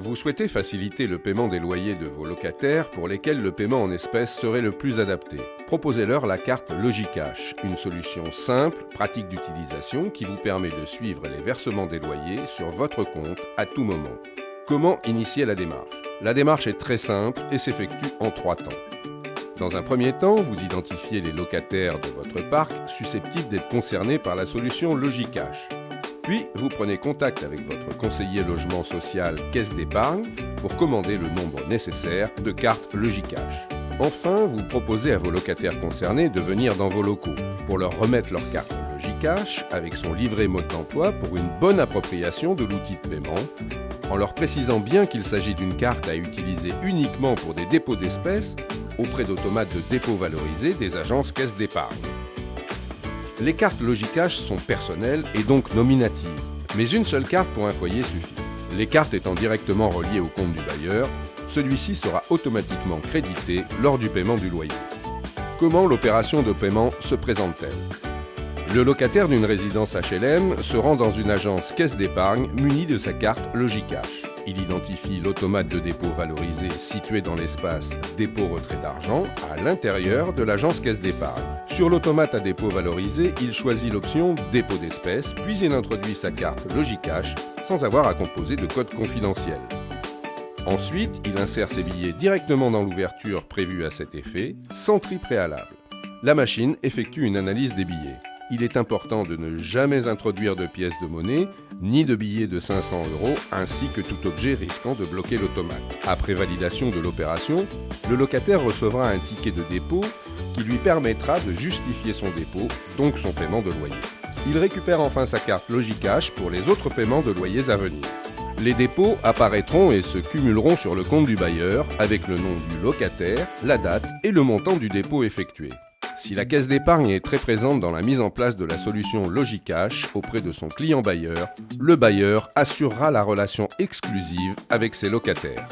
Vous souhaitez faciliter le paiement des loyers de vos locataires pour lesquels le paiement en espèces serait le plus adapté. Proposez-leur la carte Logicash, une solution simple, pratique d'utilisation qui vous permet de suivre les versements des loyers sur votre compte à tout moment. Comment initier la démarche? La démarche est très simple et s'effectue en 3 temps. Dans un premier temps, vous identifiez les locataires de votre parc susceptibles d'être concernés par la solution Logicash. Puis, vous prenez contact avec votre conseiller logement social Caisse d'épargne pour commander le nombre nécessaire de cartes Logicash. Enfin, vous proposez à vos locataires concernés de venir dans vos locaux pour leur remettre leur carte Logicash avec son livret mode d'emploi pour une bonne appropriation de l'outil de paiement, en leur précisant bien qu'il s'agit d'une carte à utiliser uniquement pour des dépôts d'espèces auprès d'automates de dépôt valorisés des agences Caisse d'épargne. Les cartes Logicash sont personnelles et donc nominatives, mais une seule carte pour un foyer suffit. Les cartes étant directement reliées au compte du bailleur, celui-ci sera automatiquement crédité lors du paiement du loyer. Comment l'opération de paiement se présente-t-elle? Le locataire d'une résidence HLM se rend dans une agence Caisse d'épargne munie de sa carte Logicash. Il identifie l'automate de dépôt valorisé situé dans l'espace dépôt-retrait d'argent à l'intérieur de l'agence Caisse d'épargne. Sur l'automate à dépôt valorisé, il choisit l'option dépôt d'espèces, puis il introduit sa carte Logicash sans avoir à composer de code confidentiel. Ensuite, il insère ses billets directement dans l'ouverture prévue à cet effet, sans tri préalable. La machine effectue une analyse des billets. Il est important de ne jamais introduire de pièces de monnaie, ni de billets de 500 €, ainsi que tout objet risquant de bloquer l'automate. Après validation de l'opération, le locataire recevra un ticket de dépôt qui lui permettra de justifier son dépôt, donc son paiement de loyer. Il récupère enfin sa carte Logicash pour les autres paiements de loyers à venir. Les dépôts apparaîtront et se cumuleront sur le compte du bailleur avec le nom du locataire, la date et le montant du dépôt effectué. Si la Caisse d'épargne est très présente dans la mise en place de la solution Logicash auprès de son client bailleur, le bailleur assurera la relation exclusive avec ses locataires.